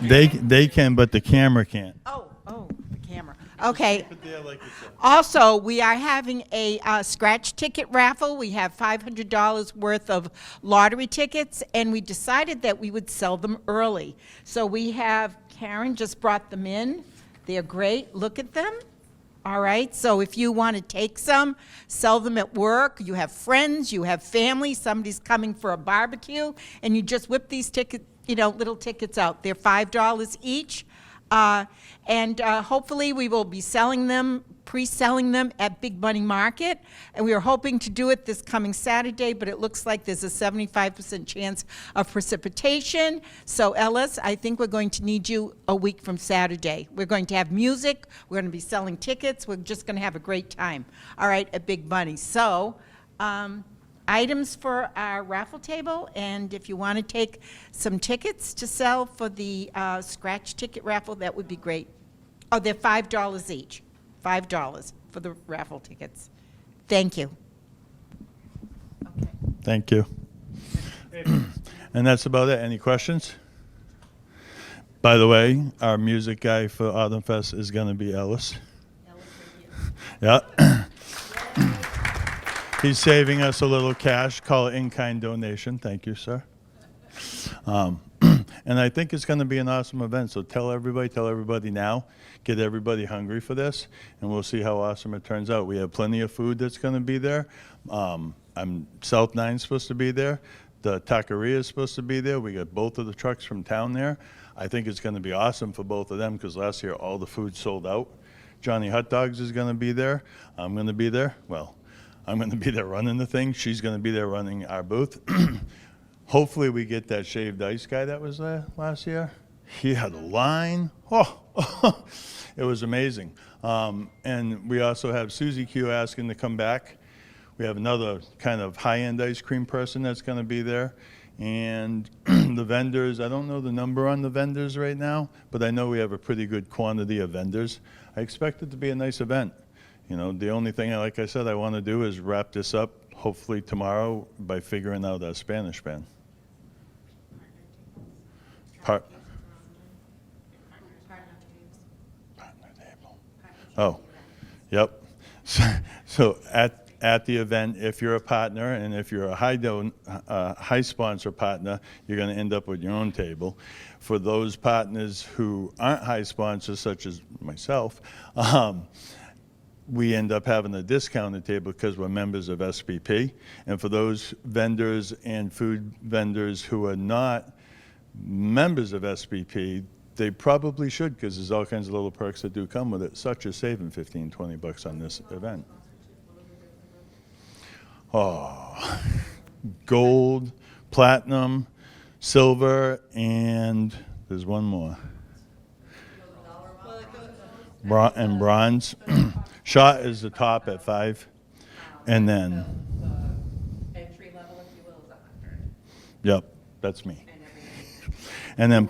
They can, but the camera can't. Oh, the camera. Okay. Keep it there like you said. Also, we are having a scratch ticket raffle. We have $500 worth of lottery tickets, and we decided that we would sell them early. So we have, Karen just brought them in. They're great. Look at them. All right, so if you want to take some, sell them at work, you have friends, you have family, somebody's coming for a barbecue, and you just whip these ticket, little tickets out. They're $5 each. And hopefully we will be selling them, pre-selling them at Big Money Market. And we are hoping to do it this coming Saturday, but it looks like there's a 75% chance of precipitation. So Ellis, I think we're going to need you a week from Saturday. We're going to have music, we're going to be selling tickets, we're just going to have a great time, all right, at Big Money. So, items for our raffle table, and if you want to take some tickets to sell for the scratch ticket raffle, that would be great. Oh, they're $5 each. $5 for the raffle tickets. Thank you. Okay. Thank you. And that's about it. Any questions? By the way, our music guy for Autumn Fest is going to be Ellis. Yeah. He's saving us a little cash. Call it in-kind donation. Thank you, sir. And I think it's going to be an awesome event. So tell everybody now. Get everybody hungry for this, and we'll see how awesome it turns out. We have plenty of food that's going to be there. South 9's supposed to be there. The taqueria is supposed to be there. We got both of the trucks from town there. I think it's going to be awesome for both of them because last year all the food sold out. Johnny Hot Dogs is going to be there. I'm going to be there. Well, I'm going to be there running the thing. She's going to be there running our booth. Hopefully we get that shaved ice guy that was there last year. He had a line. Oh, it was amazing. And we also have Susie Q asking to come back. We have another kind of high-end ice cream person that's going to be there. And the vendors, I don't know the number on the vendors right now, but I know we have a pretty good quantity of vendors. I expect it to be a nice event. The only thing, like I said, I want to do is wrap this up, hopefully tomorrow, by figuring out a Spanish band. Partner table. Oh, yep. So at the event, if you're a partner and if you're a high sponsor partner, you're going to end up with your own table. For those partners who aren't high sponsors, such as myself, we end up having a discounted table because we're members of SPP. And for those vendors and food vendors who are not members of SPP, they probably should because there's all kinds of little perks that do come with it, such as saving $15-20 on this event. Oh, gold, platinum, silver, and there's one more. and bronze. Shot is the top at 5, and then, The entry level, if you will, is 100, yep, that's me. and everything. And then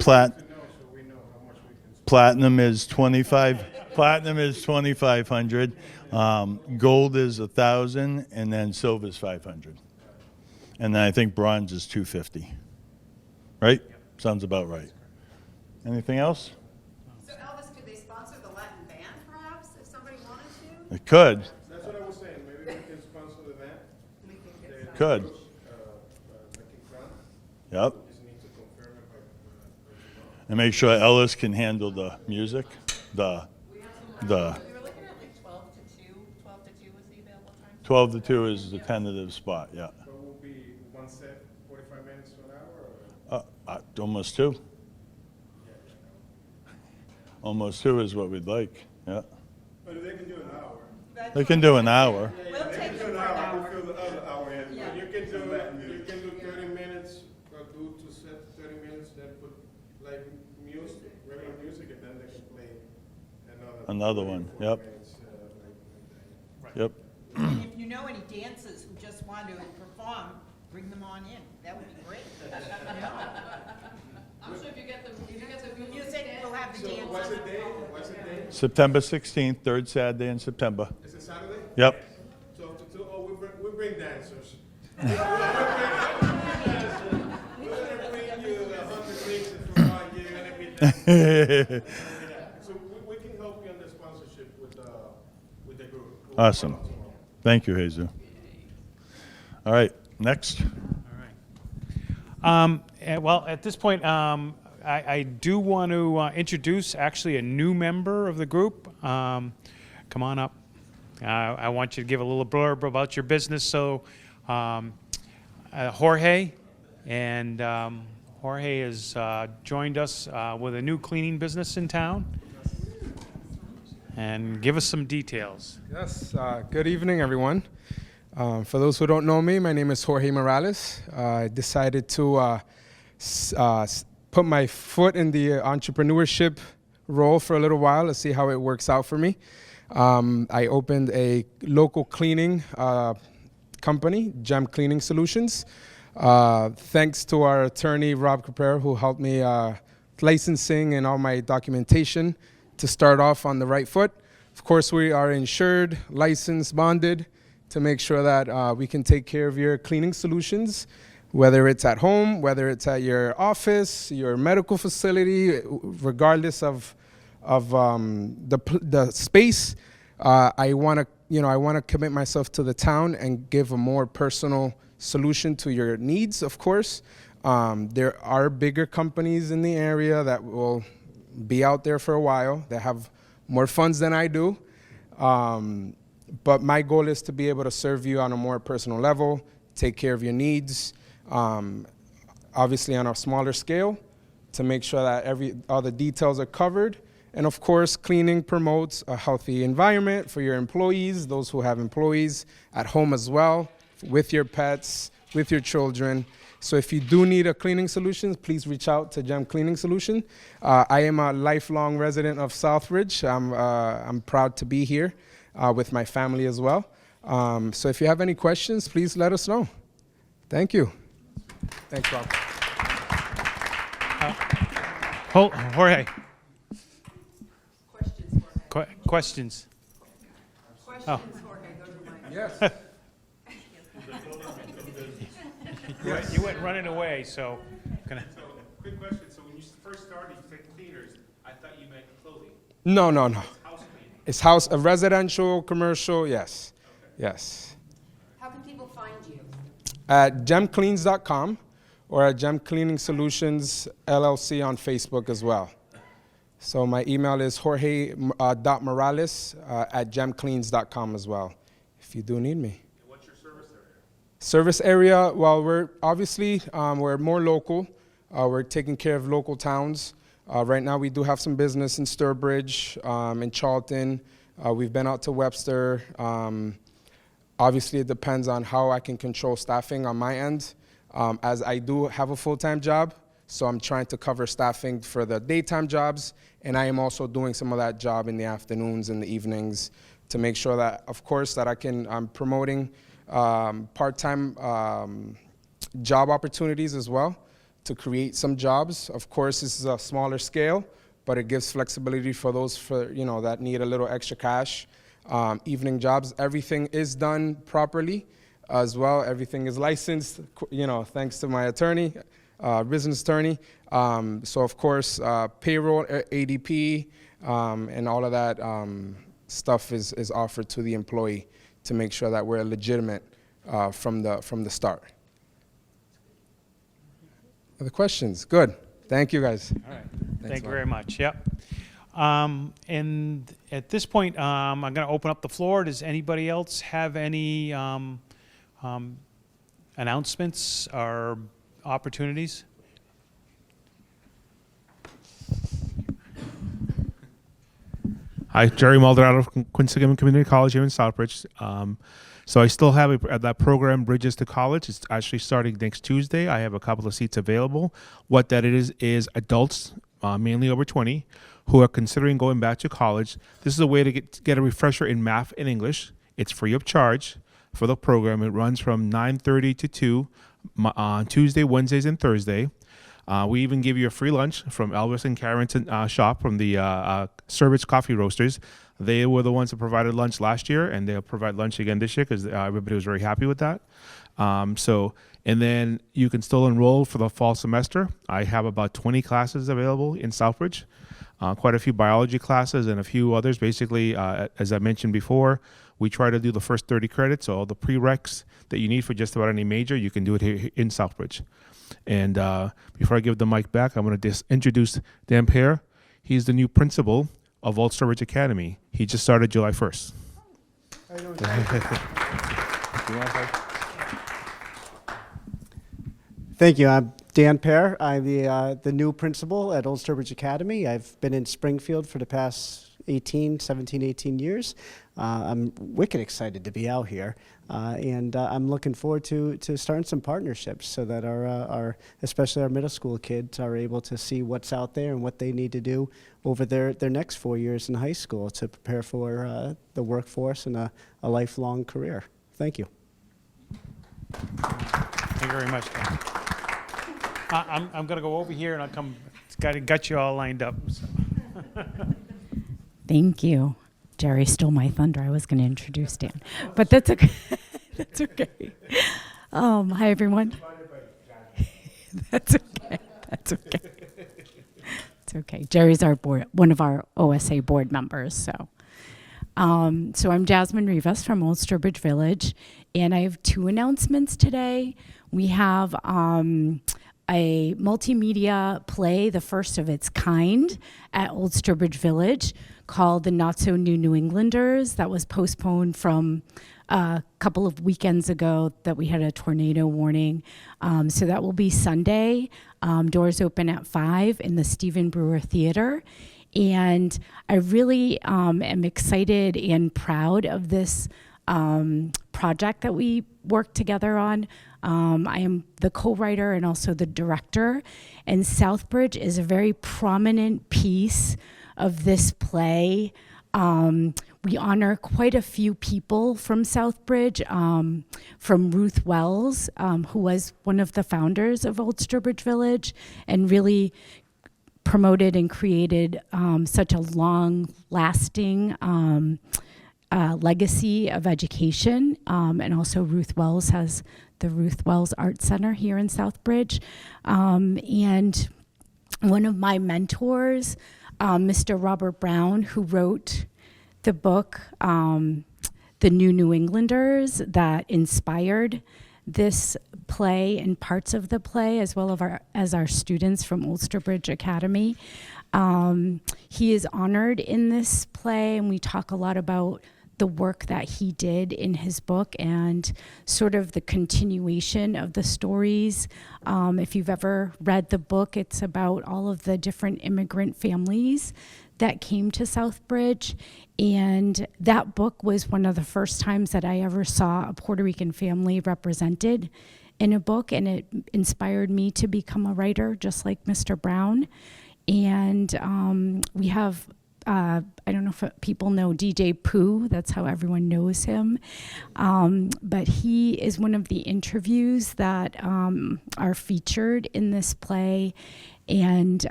platinum is 25. Platinum is 2,500. Gold is 1,000, and then silver is 500. And then I think bronze is 250. Right? Sounds about right. Anything else? So Elvis, could they sponsor the Latin band perhaps if somebody wanted to? It could. That's what I was saying, maybe we can sponsor the event. We can get some. Could. Like in front, Yep. just need to confirm it by tomorrow. And make sure Ellis can handle the music. The We were looking at like 12 to 2. 12 to 2 was the available time. 12 to 2 is the tentative spot, yeah. So will be one set, 45 minutes to an hour, or? Almost 2. Almost 2 is what we'd like, yeah. But they can do an hour. They can do an hour. We'll take it Do for an an hour, hour. we'll fill the other hour in. Yeah. But you can do 30 minutes, or do 2 sets, 30 minutes, then put like music, regular music, and then they can play Another one, 44 yep. minutes, like that. Yep. And if you know any dancers who just want to perform, bring them on in. That would be great. I'm sure if you get the Music, we'll have the So dance. what's the date? What's the date? September 16th, third Saturday in September. Is it Saturday? Yep. 12 to 2? Oh, we bring dancers. We're gonna bring you 100 drinks from our you're gonna be dancing. So we can help you on the sponsorship with the group. We'll Awesome. follow tomorrow. Thank you, Jesus. All right, next. Well, at this point, I do want to introduce actually a new member of the group. Come on up. I want you to give a little blurb about your business. So, Jorge, and Jorge has joined us with a new cleaning business in town. And give us some details. Yes, good evening, everyone. For those who don't know me, my name is Jorge Morales. I decided to put my foot in the entrepreneurship role for a little while to see how it works out for me. I opened a local cleaning company, Gem Cleaning Solutions. Thanks to our attorney, Rob Capera, who helped me licensing and all my documentation to start off on the right foot. Of course, we are insured, licensed, bonded to make sure that we can take care of your cleaning solutions, whether it's at home, whether it's at your office, your medical facility, regardless of the space. I want to commit myself to the town and give a more personal solution to your needs. Of course, there are bigger companies in the area that will be out there for a while, that have more funds than I do. But my goal is to be able to serve you on a more personal level, take care of your needs, obviously on a smaller scale, to make sure that all the details are covered. And of course, cleaning promotes a healthy environment for your employees, those who have employees at home as well, with your pets, with your children. So if you do need a cleaning solution, please reach out to Gem Cleaning Solution. I am a lifelong resident of Southbridge. I'm proud to be here with my family as well. So if you have any questions, please let us know. Thank you. Thanks, Rob. Jorge, questions for him. questions? Questions Oh. for him. Go to the mic. Yes. You went running away, so. Quick question, so when you first started, you said cleaners, I thought you meant clothing, No. house cleaning. It's house, a residential, commercial, yes. Yes. How can people find you? At gemcleans.com or at Gem Cleaning Solutions LLC on Facebook as well. So my email is jorge.morales at gemcleans.com as well, if you do need me. And what's your service area? Service area, well, we're obviously, we're more local. We're taking care of local towns. Right now we do have some business in Southbridge, in Charlton. We've been out to Webster. Obviously, it depends on how I can control staffing on my end, as I do have a full-time job. So I'm trying to cover staffing for the daytime jobs, and I am also doing some of that job in the afternoons and the evenings to make sure that, of course, that I'm promoting part-time job opportunities as well to create some jobs. Of course, this is a smaller scale, but it gives flexibility for those that need a little extra cash. Evening jobs, everything is done properly as well. Everything is licensed, thanks to my attorney, business attorney. So of course, payroll, ADP, and all of that stuff is offered to the employee to make sure that we're legitimate from the start. Other questions? Good. Thank you, guys. All right. Thanks Thank a you lot. very much. Yep. And at this point, I'm going to open up the floor. Does anybody else have any announcements or opportunities? Hi, Jerry Maldonado from Quinsigamond Community College here in Southbridge. So I still have that program, Bridges to College. It's actually starting next Tuesday. I have a couple of seats available. What that is adults, mainly over 20, who are considering going back to college. This is a way to get a refresher in math and English. It's free of charge for the program. It runs from 9:30 to 2 on Tuesday, Wednesdays, and Thursday. We even give you a free lunch from Elvis and Karen's shop from the Southbridge Coffee Roasters. They were the ones that provided lunch last year, and they'll provide lunch again this year because everybody was very happy with that. And then you can still enroll for the fall semester. I have about 20 classes available in Southbridge, quite a few biology classes and a few others. Basically, as I mentioned before, we try to do the first 30 credits, so all the prereqs that you need for just about any major, you can do it here in Southbridge. And before I give the mic back, I'm going to introduce Dan Pear. He's the new principal of Old Southbridge Academy. He just started July 1st. Thank you. I'm Dan Pear. I'm the new principal at Old Southbridge Academy. I've been in Springfield for the past 17, 18 years. I'm wicked excited to be out here, and I'm looking forward to starting some partnerships so that our especially our middle school kids are able to see what's out there and what they need to do over their next 4 years in high school to prepare for the workforce and a lifelong career. Thank you. Thank you very much. I'm going to go over here and I'll come. Got you all lined up. So. Thank you. Jerry stole my thunder. I was going to introduce Dan, but that's okay. That's okay. Hi, everyone. That's okay. That's okay. It's okay. Jerry's one of our OSA board members. So I'm Jasmine Rivas from Old Southbridge Village, and I have two announcements today. We have a multimedia play, the first of its kind, at Old Southbridge Village called The Not So New Englanders. That was postponed from a couple of weekends ago that we had a tornado warning. So that will be Sunday. Doors open at 5 in the Stephen Brewer Theater. And I really am excited and proud of this project that we worked together on. I am the co-writer and also the director, and Southbridge is a very prominent piece of this play. We honor quite a few people from Southbridge, from Ruth Wells, who was one of the founders of Old Southbridge Village and really promoted and created such a long-lasting legacy of education. And also Ruth Wells has the Ruth Wells Art Center here in Southbridge. And one of my mentors, Mr. Robert Brown, who wrote the book, The New Englanders, that inspired this play and parts of the play, as well as our students from Old Southbridge Academy. He is honored in this play, and we talk a lot about the work that he did in his book and sort of the continuation of the stories. If you've ever read the book, it's about all of the different immigrant families that came to Southbridge. And that book was one of the first times that I ever saw a Puerto Rican family represented in a book, and it inspired me to become a writer, just like Mr. Brown. And we have, I don't know if people know DJ Pooh, that's how everyone knows him. But he is one of the interviews that are featured in this play. And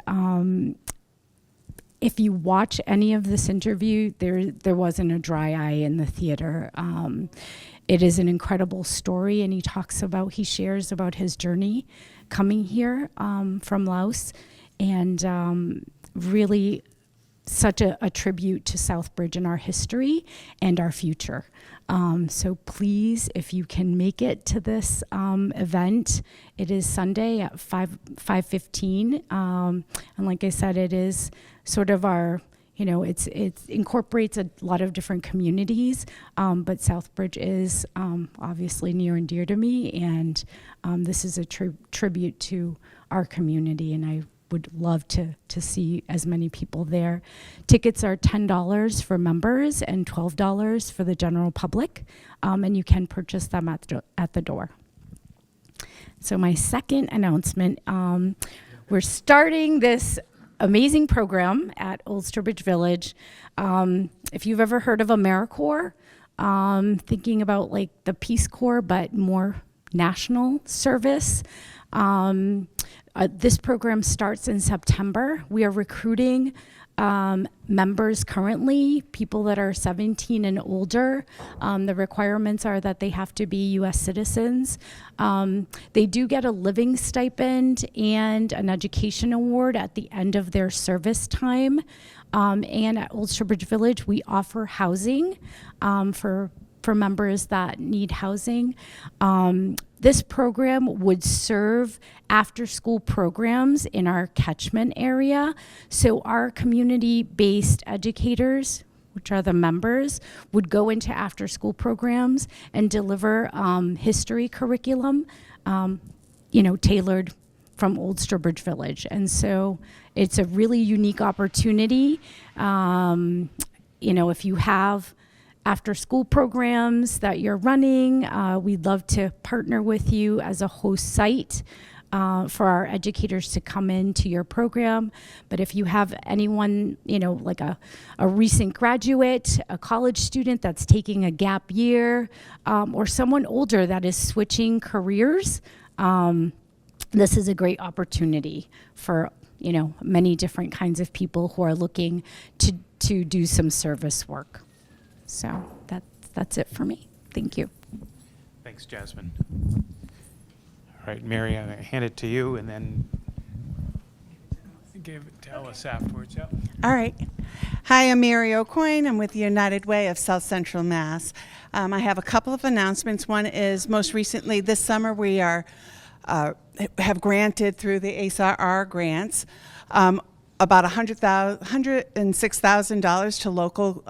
if you watch any of this interview, there wasn't a dry eye in the theater. It is an incredible story, and he shares about his journey coming here from Laos, and really such a tribute to Southbridge and our history and our future. So please, if you can make it to this event, it is Sunday at 5:15. And like I said, it is sort of our, it incorporates a lot of different communities, but Southbridge is obviously near and dear to me, and this is a tribute to our community, and I would love to see as many people there. Tickets are $10 for members and $12 for the general public, and you can purchase them at the door. So my second announcement, we're starting this amazing program at Old Sturbridge Village. If you've ever heard of AmeriCorps, thinking about like the Peace Corps, but more national service. This program starts in September. We are recruiting members currently, people that are 17 and older. The requirements are that they have to be U.S. citizens. They do get a living stipend and an education award at the end of their service time. And at Old Sturbridge Village, we offer housing for members that need housing. This program would serve after-school programs in our catchment area. So our community-based educators, which are the members, would go into after-school programs and deliver history curriculum, tailored from Old Sturbridge Village. And so it's a really unique opportunity. If you have after-school programs that you're running, we'd love to partner with you as a host site for our educators to come into your program. But if you have anyone, like a recent graduate, a college student that's taking a gap year, or someone older that is switching careers, this is a great opportunity for, many different kinds of people who are looking to do some service work. So that's it for me. Thank you. Thanks, Jasmine. All right, Mary, I'm going to hand it to you, and then give it to Ellis afterwards. Yep. All right. Hi, I'm Mary O'Coin. I'm with the United Way of South Central Mass. I have a couple of announcements. One is most recently this summer we have granted through the ASAR grants about $106,000 to local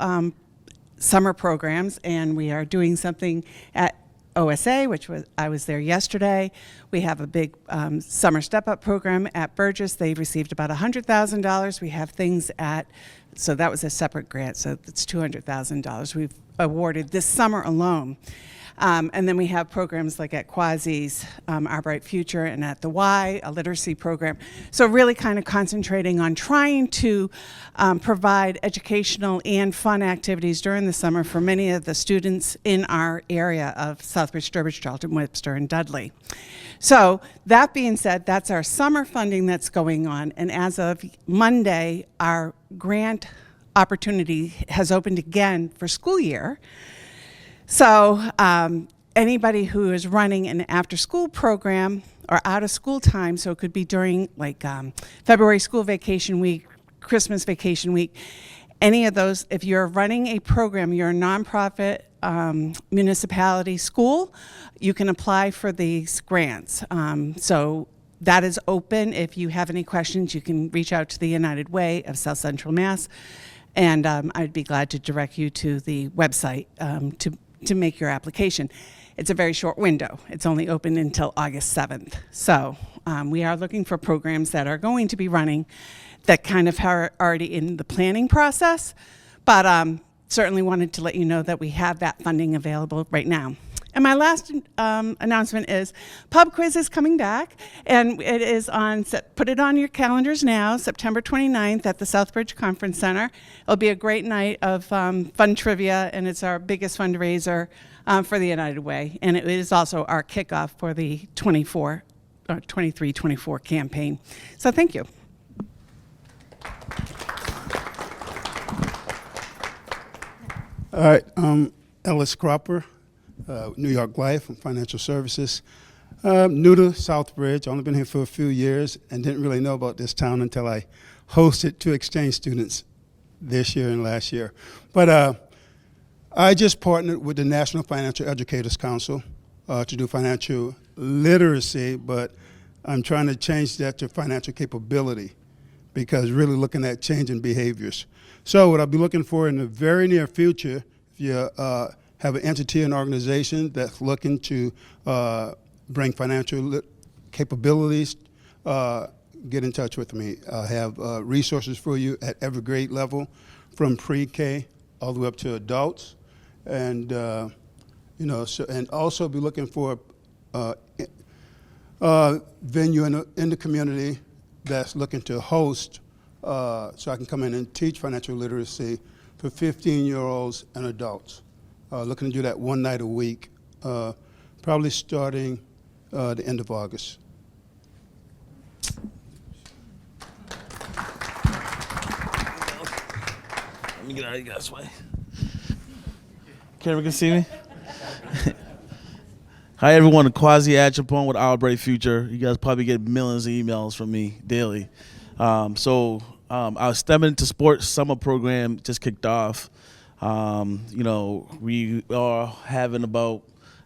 summer programs, and we are doing something at OSA, I was there yesterday. We have a big summer step-up program at Burgess. They've received about $100,000. We have things so that was a separate grant, so it's $200,000 we've awarded this summer alone. And then we have programs like at Quasi's, Our Bright Future, and at the Y, a literacy program. So really kind of concentrating on trying to provide educational and fun activities during the summer for many of the students in our area of Southbridge, Sturbridge, Charlton, Webster, and Dudley. So that being said, that's our summer funding that's going on. And as of Monday, our grant opportunity has opened again for school year. So anybody who is running an after-school program or out of school time, so it could be during like February school vacation week, Christmas vacation week, any of those, if you're running a program, you're a nonprofit municipality school, you can apply for these grants. So that is open. If you have any questions, you can reach out to the United Way of South Central Mass, and I'd be glad to direct you to the website to make your application. It's a very short window. It's only open until August 7th. So we are looking for programs that are going to be running that kind of are already in the planning process, but certainly wanted to let you know that we have that funding available right now. And my last announcement is pub quiz is coming back, and it is on, put it on your calendars now, September 29th at the Southbridge Conference Center. It'll be a great night of fun trivia, and it's our biggest fundraiser for the United Way. And it is also our kickoff for the 23-24 campaign. So thank you. All right, Ellis Cropper, New York Life and Financial Services. New to Southbridge, only been here for a few years and didn't really know about this town until I hosted 2 exchange students this year and last year. But I just partnered with the National Financial Educators Council to do financial literacy, but I'm trying to change that to financial capability because really looking at changing behaviors. So what I'll be looking for in the very near future, if you have an entity and organization that's looking to bring financial capabilities, get in touch with me. I have resources for you at every grade level, from pre-K all the way up to adults, and and also be looking for a venue in the community that's looking to host, so I can come in and teach financial literacy for 15-year-olds and adults. Looking to do that one night a week, probably starting the end of August. Let me get out of this way. Camera can see me? Hi everyone, Kwasi Achapon with Our Bright Future. You guys probably get millions of emails from me daily. Our STEM into Sports summer program just kicked off. We are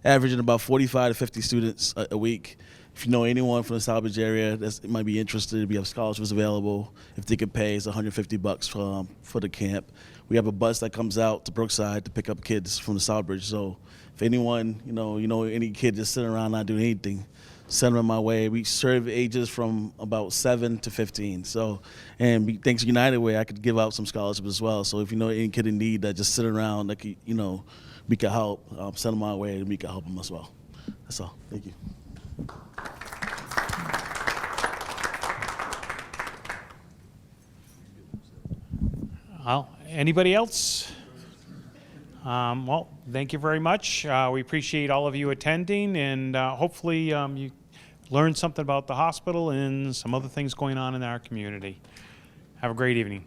averaging about 45 to 50 students a week. If you know anyone from the Southbridge area that might be interested, we have scholarships available. If they could pay, it's $150 for the camp. We have a bus that comes out to Brookside to pick up kids from the Southbridge. So if anyone, any kid just sitting around not doing anything, send them my way. We serve ages from about 7 to 15. So, and thanks to United Way, I could give out some scholarships as well. So if you know any kid in need that just sit around, that could, we can help, send them my way, and we can help them as well. That's all. Thank you. Well, anybody else? Well, thank you very much. We appreciate all of you attending, and hopefully you learned something about the hospital and some other things going on in our community. Have a great evening.